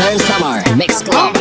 Northern Summer Mix Club.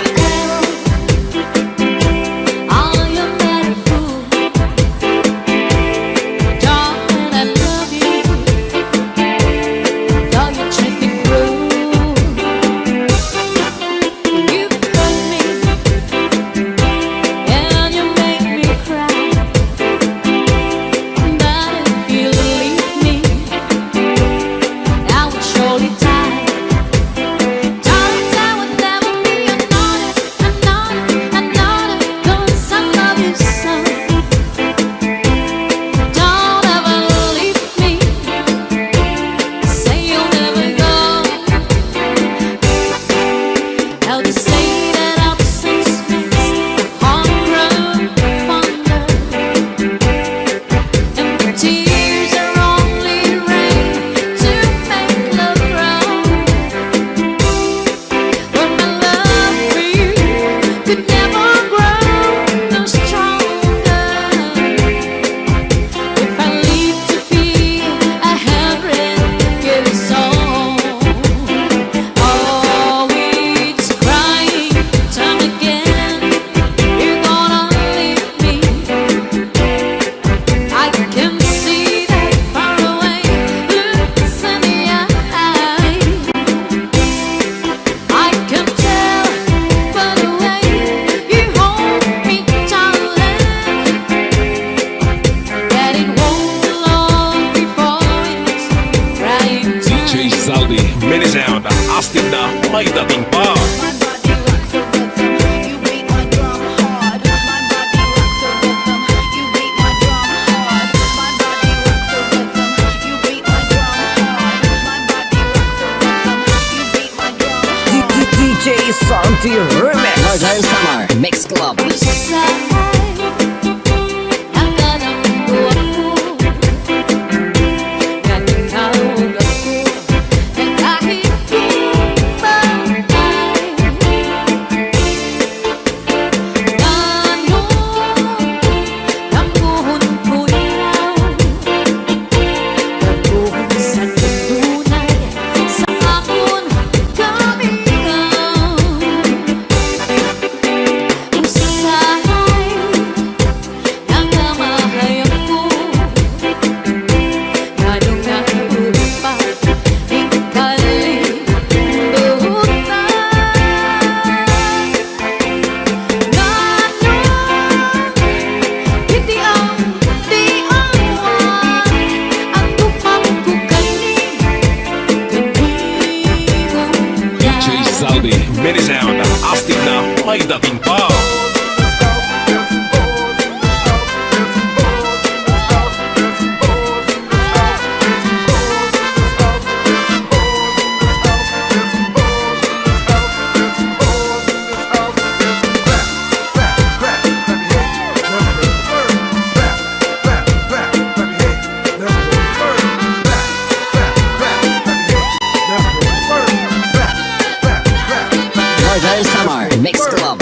Astig na may dating pa. DJ Santi Remix Northern Summer Mix Club. Mini sound, astig na may dating pa. Northern Summer Mix Club.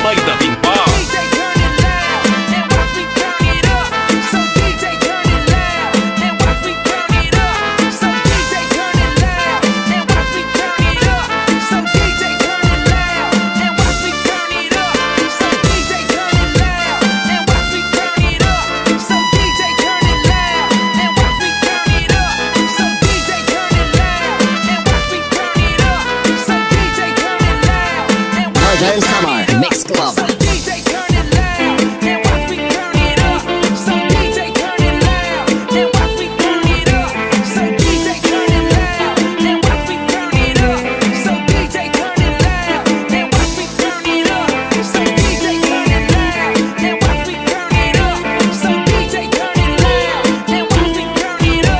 may dating pa. DJ turn it loud and watch me turn it up. So DJ turn it loud and watch me turn it up. So DJ turn it loud and watch me turn it up. So DJ turn it loud and watch me turn it up. So DJ turn it loud and watch me turn it up. So DJ turn it loud and watch me turn it up. So DJ turn it loud and watch me turn it up. So DJ turn it loud and watch me Northern turn Summer it up. Mix Club. So DJ turn it loud and watch me turn it up. So DJ turn it loud and watch me turn it up. So DJ turn it loud and watch me turn it up. So DJ turn it loud and watch me turn it up. So DJ turn it loud and watch me turn it up. So DJ turn it loud and watch me turn it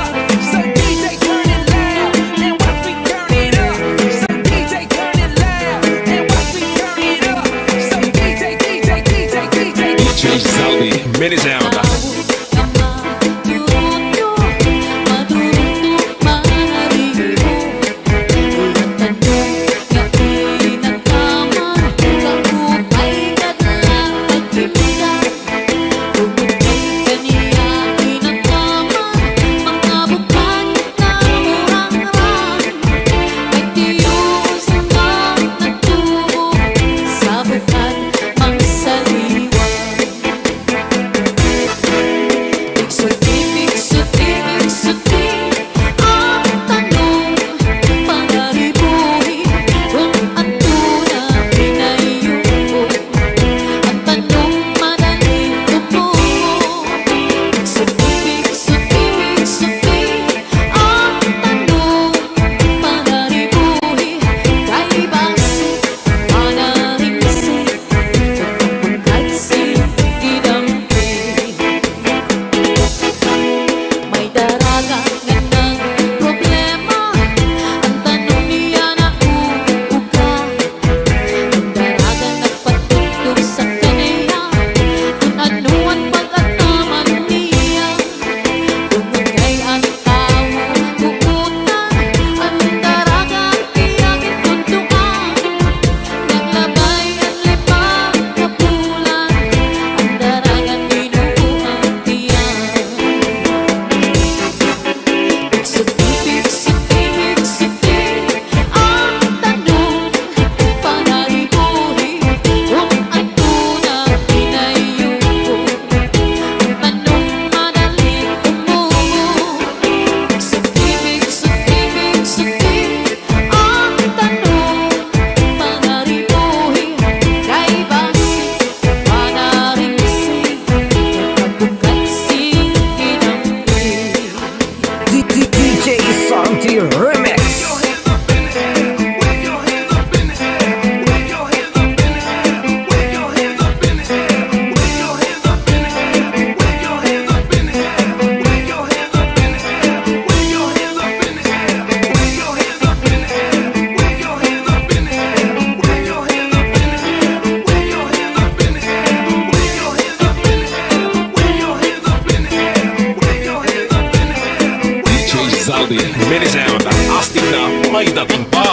up. So DJ turn it loud and watch me turn it up. So DJ turn it loud and watch me turn it up. So DJ Saldi, Mini Sound. DJ Santi Remix. Saldi, Mini Sound. Astig na may dating pa.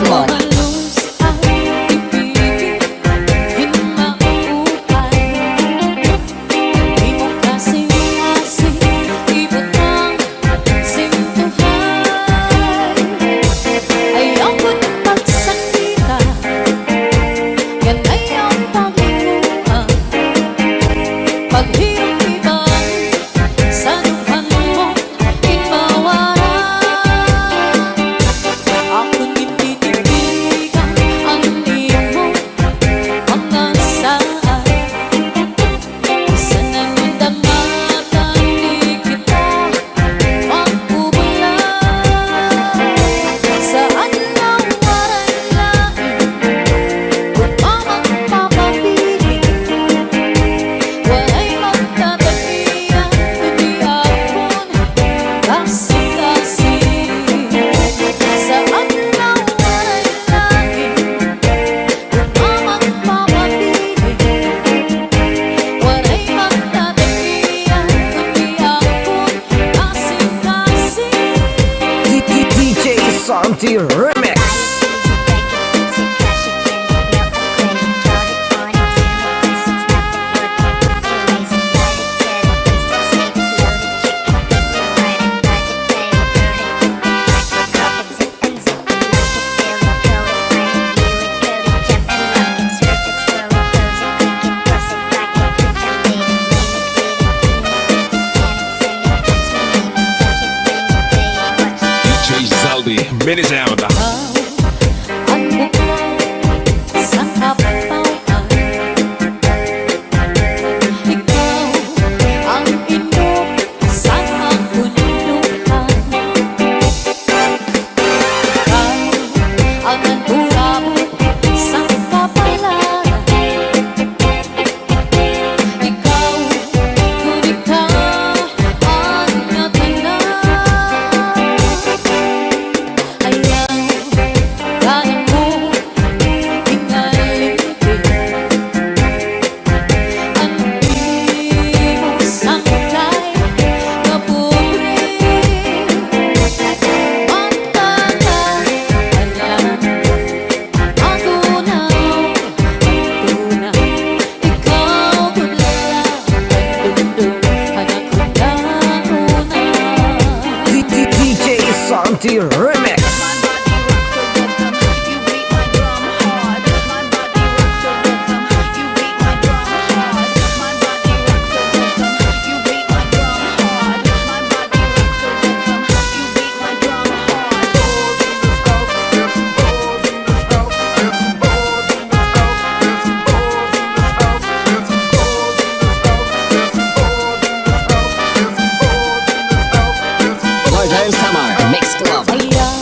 Come on. Santi Remix. Mini sound. Santi Remix. Waray Waray Medley. Mix Club.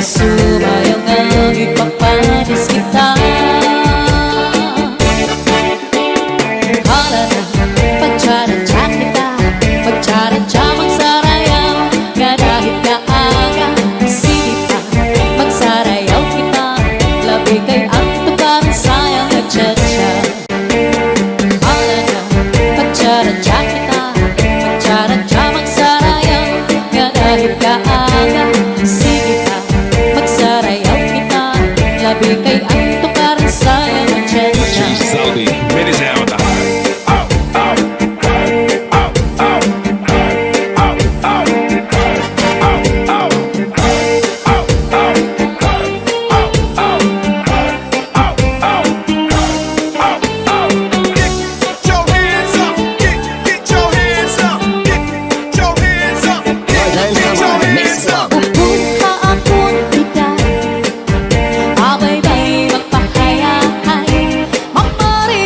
Sumayaw ngang ipapadis kita. Hala na pagtsaradya kita, pagtsaradya magsarayaw, nga dahil kaaga sige pa magsarayaw kita. Labi kay ang tukaran sayang nagtsatsa. Hala na pagtsaradya kita, pagtsaradya magsarayaw, nga dahil kaaga sige pa magsarayaw kita. Labi kay ang tukaran sayang nagtsatsa. Saudi, ready sound. Buha akong edad, abay-bay magpahayahay, magmari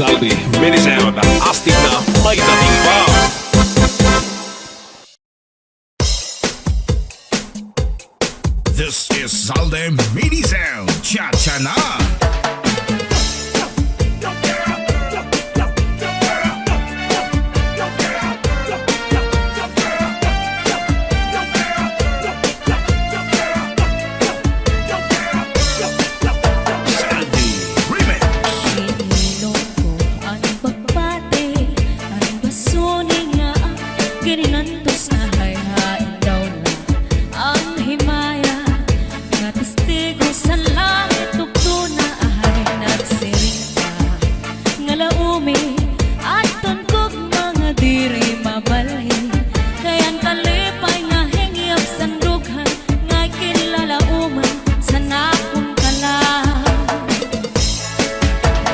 Waray Medley sound, astig na may dating pa. This is Salde Midi Sound, Cha-Cha Na. Inilong ko ang pagbati, ang basuning nga gininantos na hayhain daw na ang himaya nga testigo sa langit tugto na ahay nagsiring ka nga laumi at tunkog mga diri mabalhin kayan kalipay nga hingyap sandughan nga kinlalauman sa nakong kalang.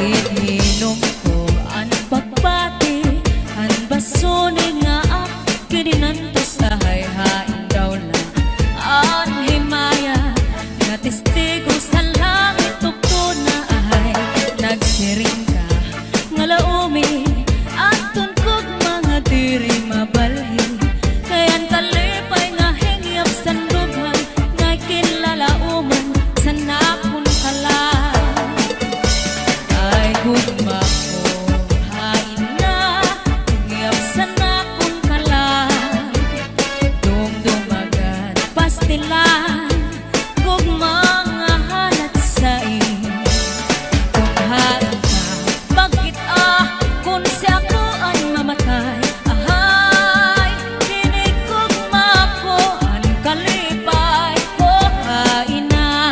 Inilong ko ang pagbati, ang basuning nga gininantos sa hayhain daw na ang himaya nga testigo sa langit tugto na ahay nagsiring ka nga laumi at tunkog mga diri mabalhin kayan kalipay nga hingyap sandughan nga kinlalauman sa nakon kalang. Ay gugma ko hain na hingyap sa nakon kalang dumdumagan pastilan kung mga halat sa kung hain ka bakit kung siya ko ang mamatay ahay dinig gugma ko ang kalipay ko hain na.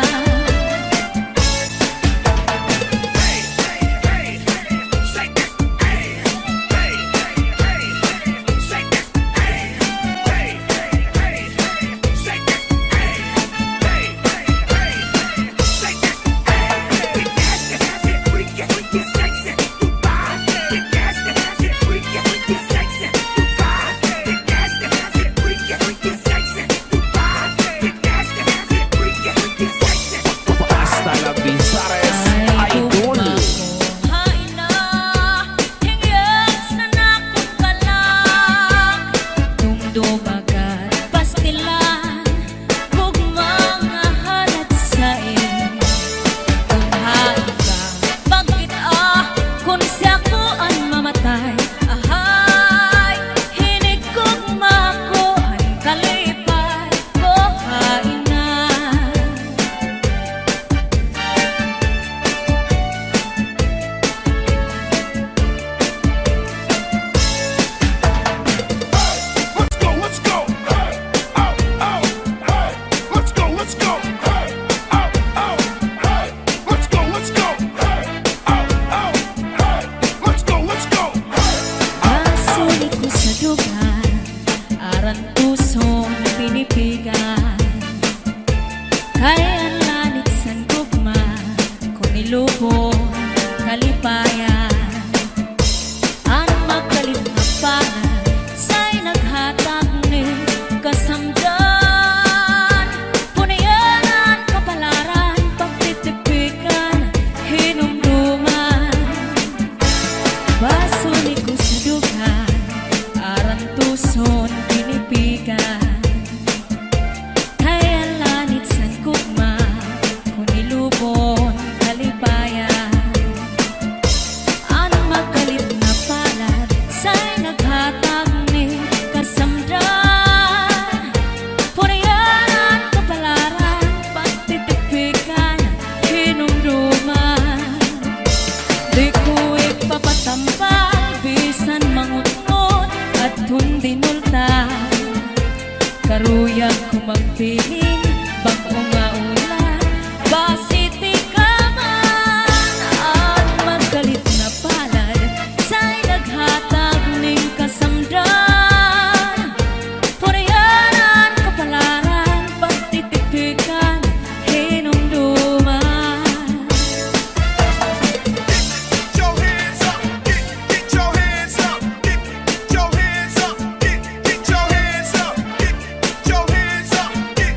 Hasta la Bizares, Ay idol. gugma ko hain na hingyap sa nakon kalang dumdumagan pastilan kung mga halat sa kung hain ka bakit kung siya ko ang mamatay ahay hinig gugma ko ang kalipay ko hain na. Let's go, let's go. Hey, oh, oh, hey. Let's go, let's go. Hey, oh, oh, hey. Let's go, let's go. Hey, oh, oh, hey. Let's go, let's go. Hey. Nasulit ko sa dugan, aran pusong pinipigan. Kaya ang lanit san gugma, kung nilubong kalipayan. Ang magalit na pangan, sa'y naghatag ni kasamdan. Punayanan, kapalaran, pagtitipikan, hinumduman. Basunik ko sa dugan, aran tuson pinipigan. Kaya lanit san gugma, kung nilubon kalipayan. Ang magalit na palad, sa'y naghatag ni kasamdan. Punayanan, kapalaran, pagtitipikan, hinumduman. Di ko ipapatampal, bisan mangungot at hundinulta. Karuyag ko magpiling, bago nga ulan, basiti ka man. Ang magalit na palad, sa'y naghatag ning kasamdan. Punayanan, kapalaran, pagtitipikan, hinumduman. Get your hands up, get your hands up, get your hands up, get your hands up, get your hands up, get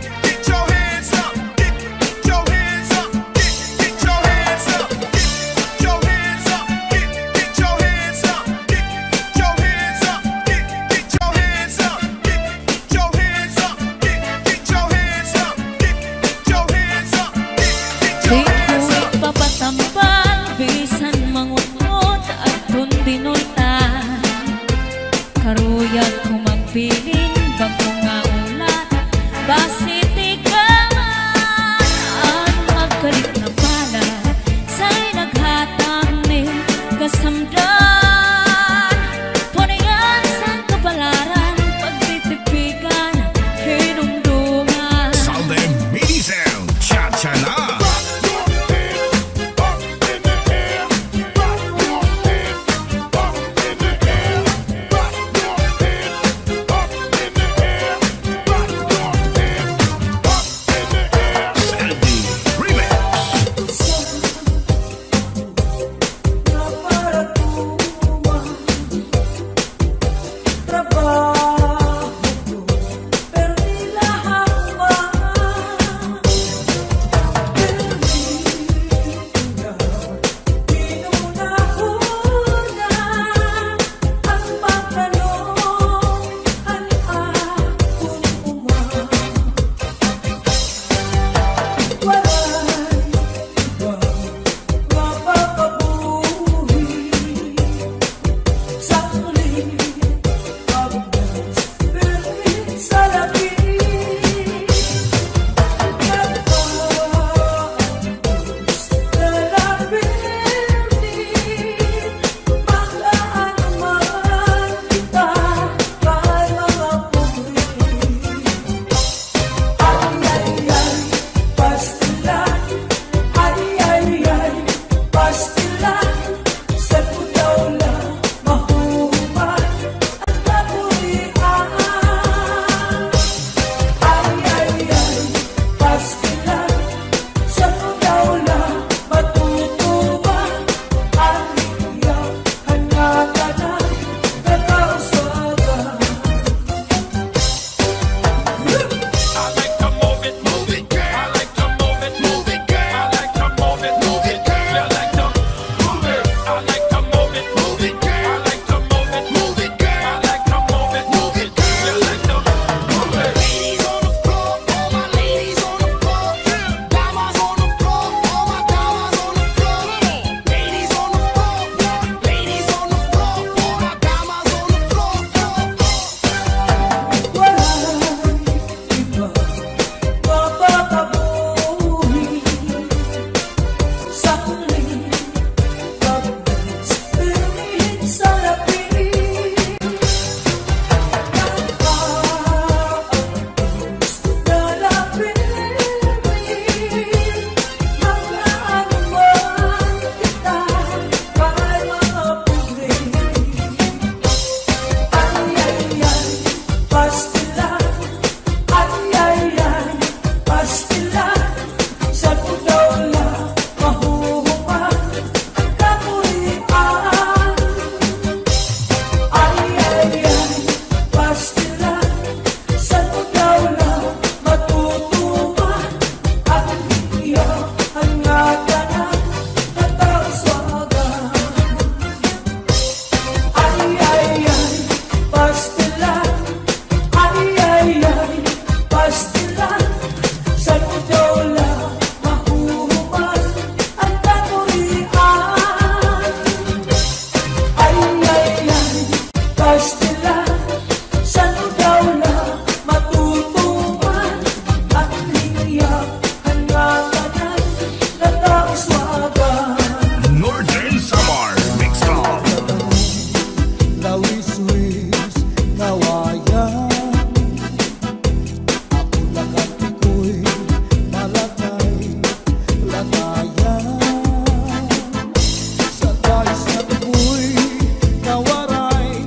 Northern Samar Mix Club. Lawis-wis, kawayan. Ako lakat iko'y malatay, latayan. Sa dais na iko'y kawaray,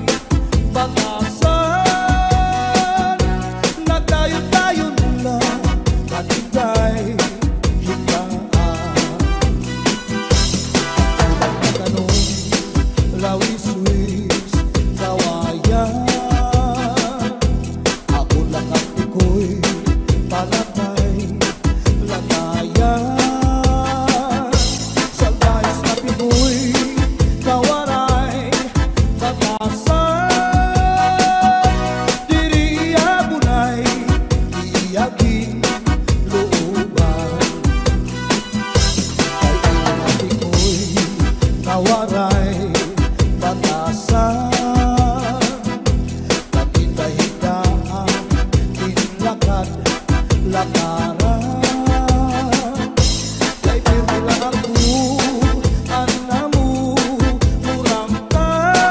batasan. Nagdayon-dayon lang, katigay, higaan. Tanong, lawis-wis, kawayan. Ako lakat iko'y palatay, latayan. Sa dais na Pinoy, kawaray, batasan. Diri abunay, iyagin, looban. Ay ingat iko'y kawaray, batasan. Katindahigaan, tinlakad, lakaran. Kay pirmi lang ako, anamu, murangkan.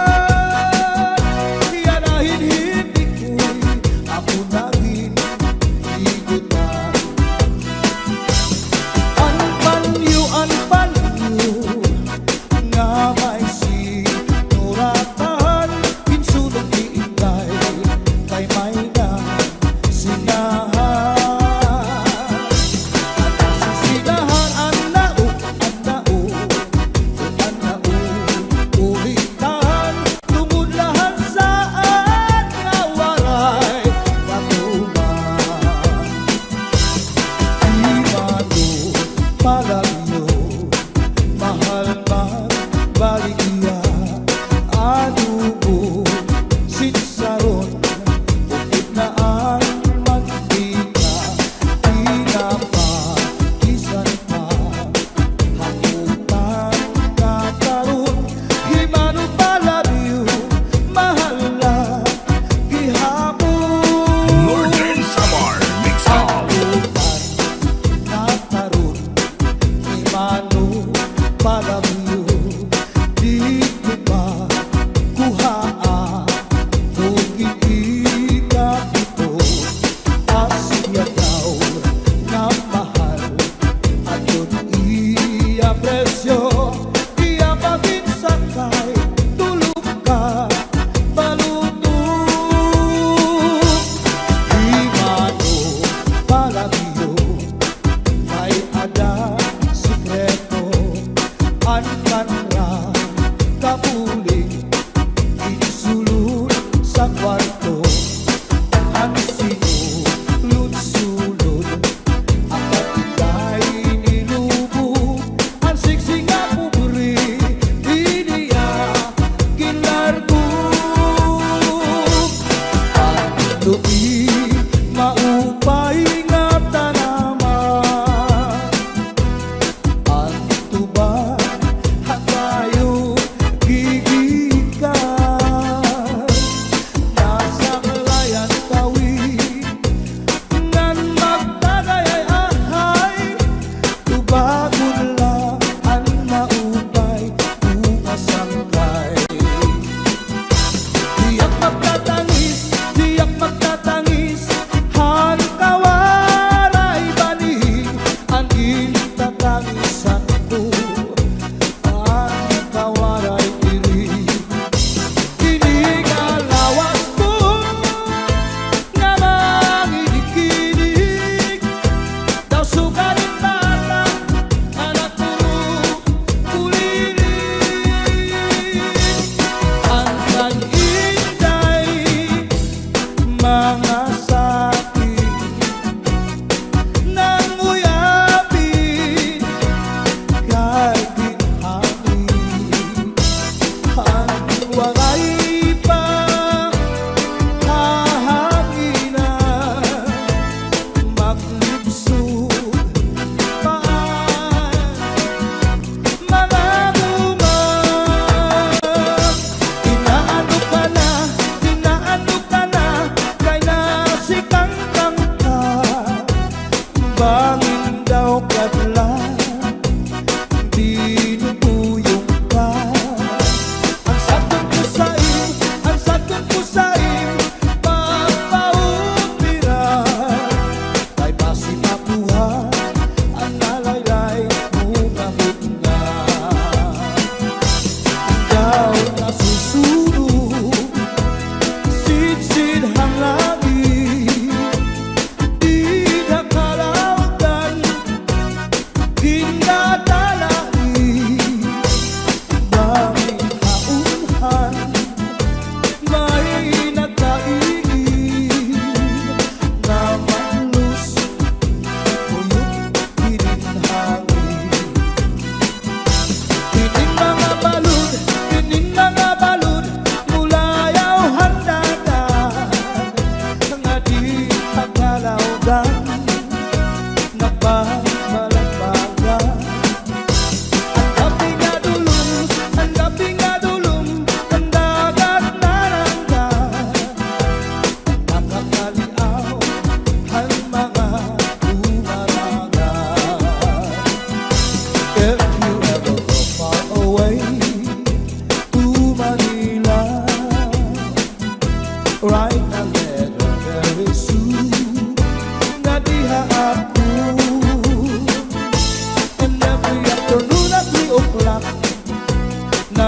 Iyanahin hindi ko'y ako naging higutan. Anpanyo nga may sinuratan. Pinsulong iingay kay may na sinahan. Sisinahan anao, ulitan. Tumudlahan saan nga waray katuman. Imano palagyo, mahal magbaligya. Anubo sitsaron, upit na ang mantika. Pinapakisan pa, hangutan kakaroon. Imano palagyo, mahal na gihapon. Northern Samar Mix Club. Nataron, imano palagyo. Dito ba kuhaa, kung iigat ito. Asya daw na mahal, at yun i-apresyo. Iyabagin sa kay, tulog ka, balutong. Imano palagyo, may ada sikreto. Ang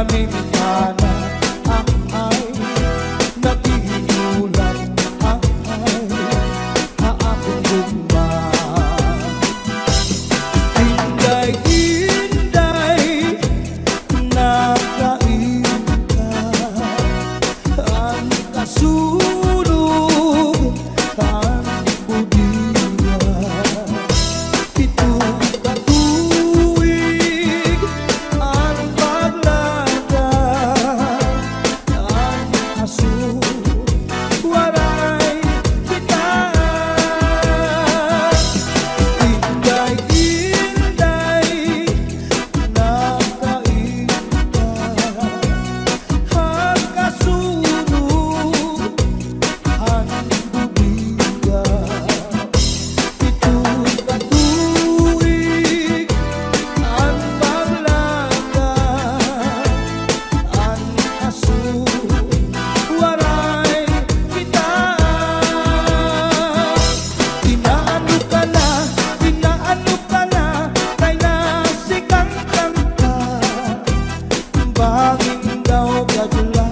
minamintana ay naghihinulat ay aakong gugma. Inday-inday nakain ka, ang kasunog ang budiya. Itong katuwig ang paglada, ang aso waray kita. Inday-inday nakain ka, ang kasunog ang budiya. Itong katuwig ang paglada, ang aso waray kita. Inaano ka na, kay nasikang kanta, banging daw kadula,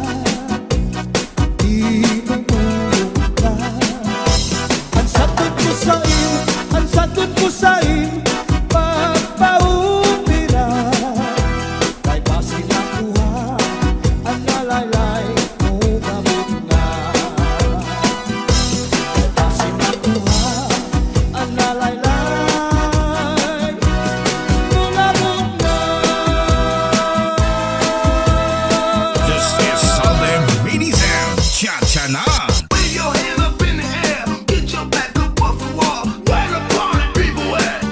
di tumulong ka. Ang sagot mo sa'yo, pagpaumira, kay basi nakuha, ang nalaylay mo gamot na. Kay basi nakuha, ang nalaylay mo gamot na. This is Southern Mini Sound. Cha-cha na. Wave your hand up in the air, get your back up off the wall. Where the party people at?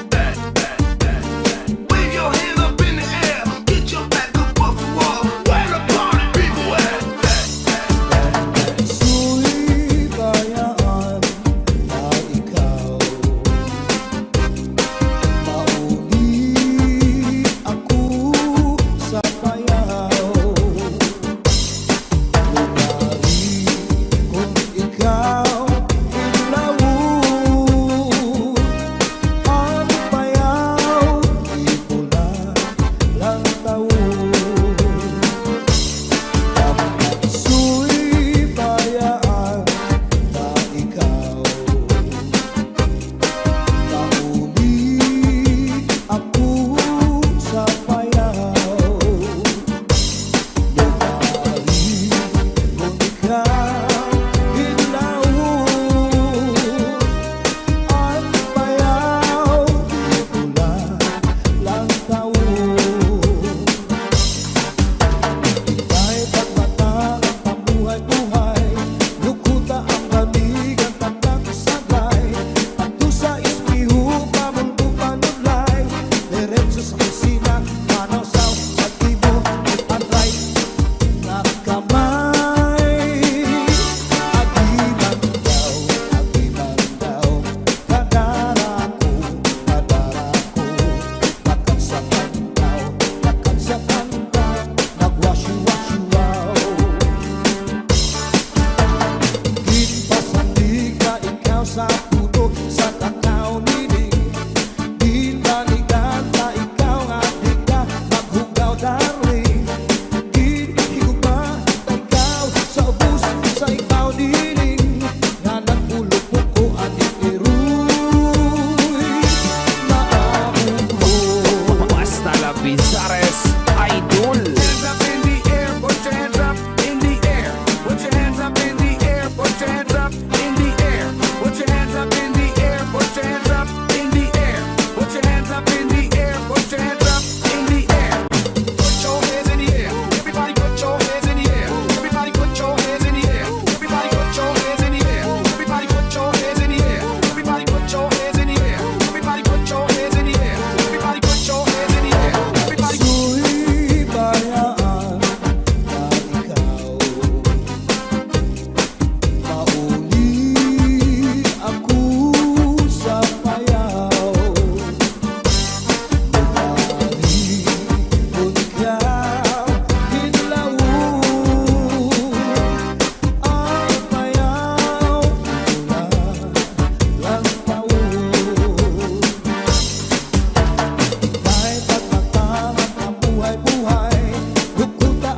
Wave your hand up in the air, get your back up off the wall. Where the party people at? Su'y bayaan na ikaw, mauli ako sa bayaw. Lumari kung ikaw ilawon, ang bayaw di pula lang taon. Su'y bayaan na ikaw, mauli ako sa bayaw. Lumari kung ikaw ilawon, ang bayaw di pula lang taon. Ika'y pagmata ang pambuhay-buhay, lukuta ang lamig ang tandang sabay, at sa ismiho pamundo panulay, diretso sa kusina, manawsaw sa tibo, at right na kamay. Agiman daw, kadara ko, nakagsakan daw, nagwasyu-wasyu-waw. Ginpasandig ka ikaw sa puto, sa takaw nining, ginbalikan ka ikaw nga di ka maghugaw darling. Ginhigugma ka ikaw sa ubus, sa ikaw nining, nga nagpulupok ko aning iruy na among mo. Basta la Bizares Idol. Hands up in the air, put your hands up in the air. Put your hands up in the air, put your hands up in the air. Put your hands up in the air, put your hands up in the air. Put your hands up in the air, put your hands up in the air. Put your hands in the air. Everybody put your hands in the air. Everybody put your hands in the air. Everybody put your hands in the air. Everybody put your hands in the air. Everybody put your hands in the air. Everybody put your hands in the air. Everybody put your hands in the air. Everybody. Su'y bayaan na ikaw, mauli ako sa bayaw. Lumari kung ikaw ilawon, ang bayaw di pula lang taon. Ika'y pagmata ang buhay-buhay, lukuta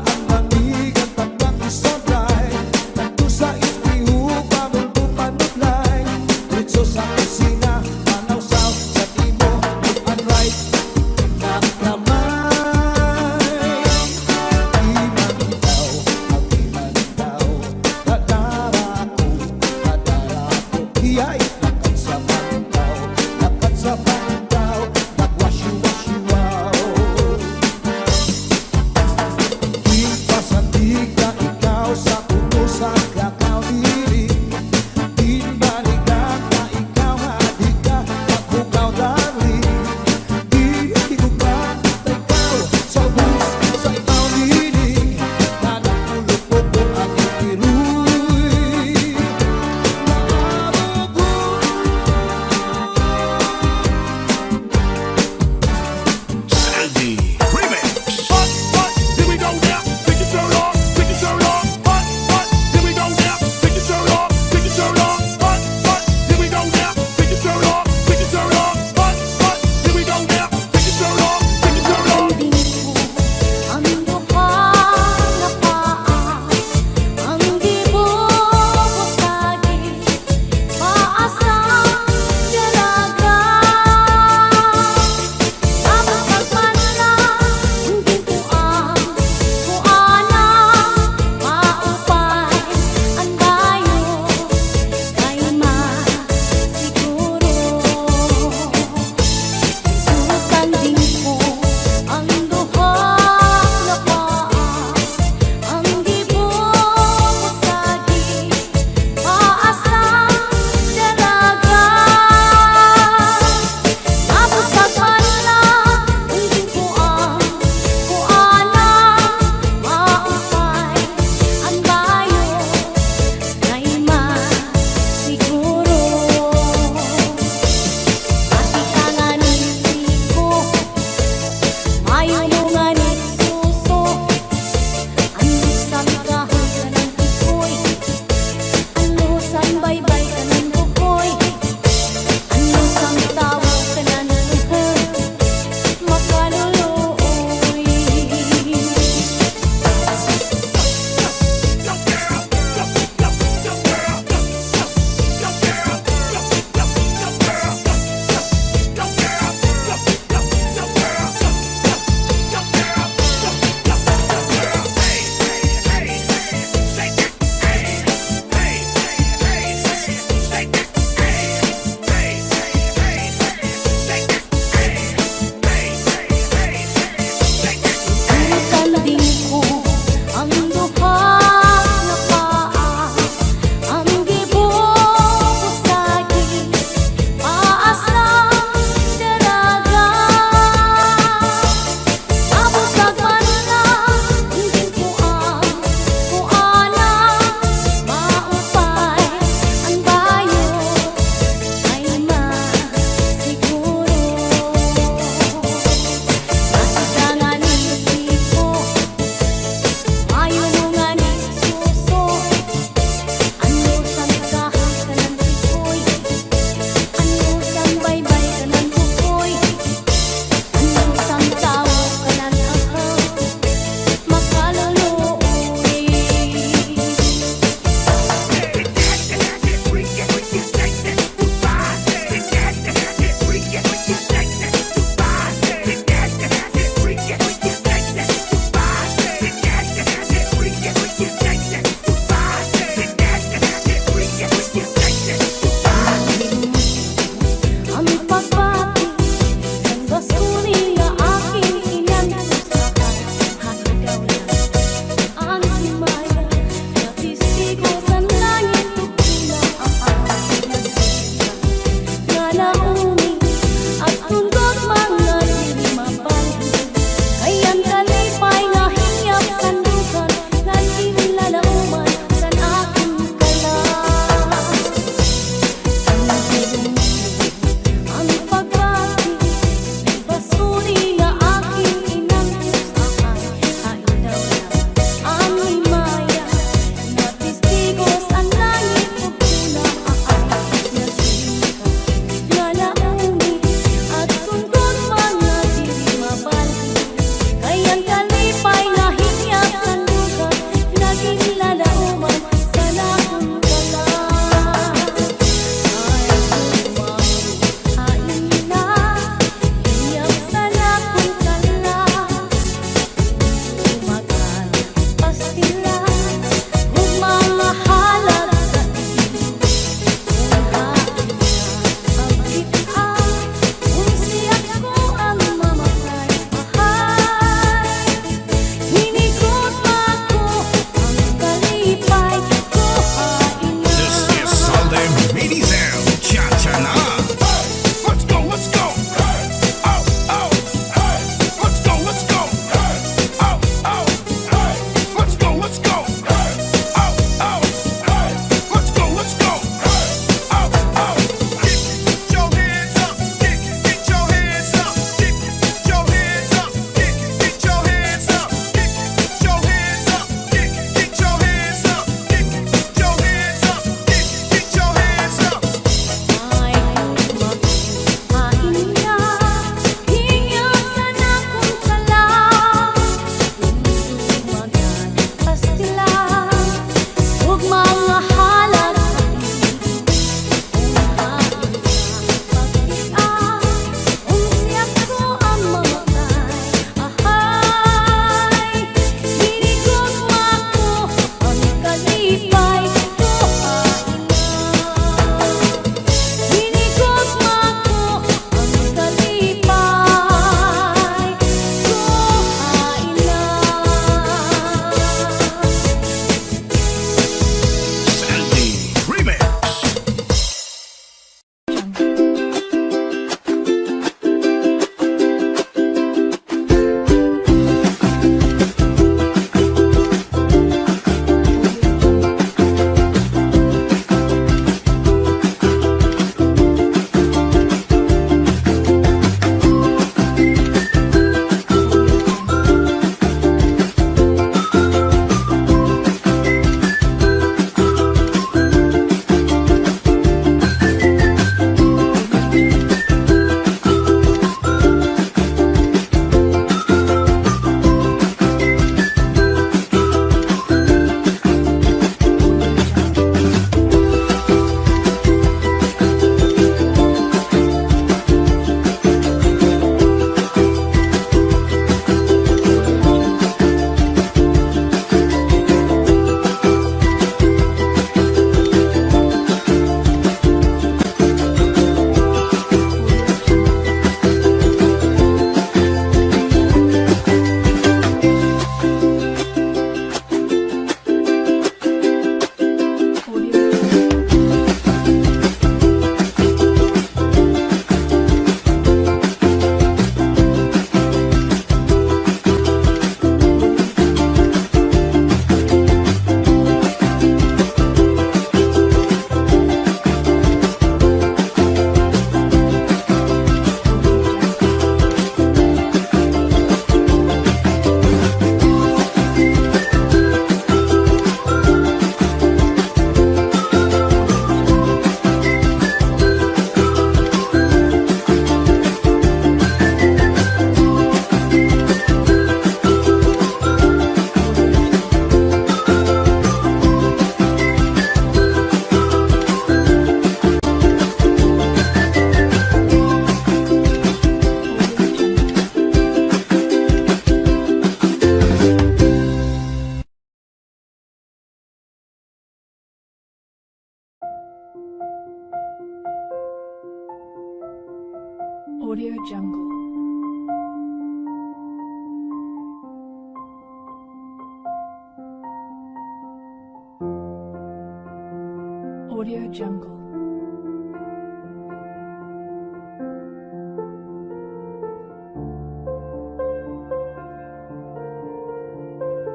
Audio Jungle.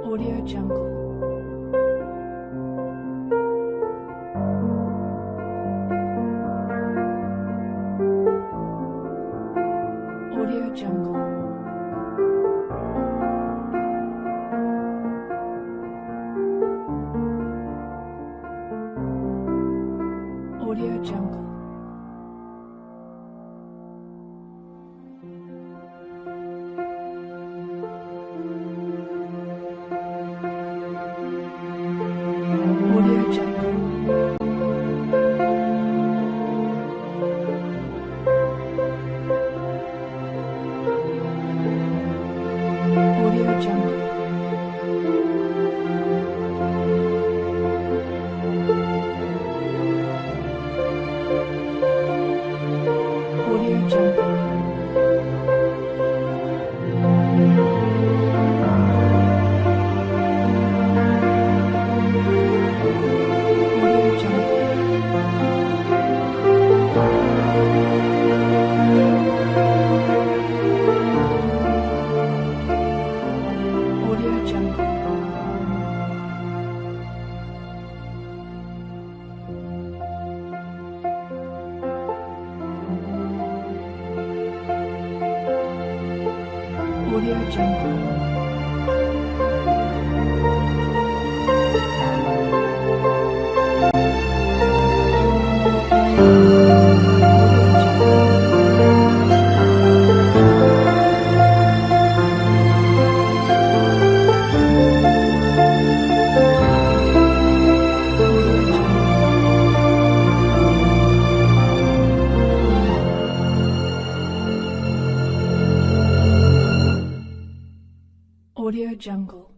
Audio Jungle. Audio Jungle. Audio Jungle. Audio Jungle. Audio Jungle. Audio Jungle. Audio Jungle. Audio Jungle. Audio Jungle. Audio Jungle.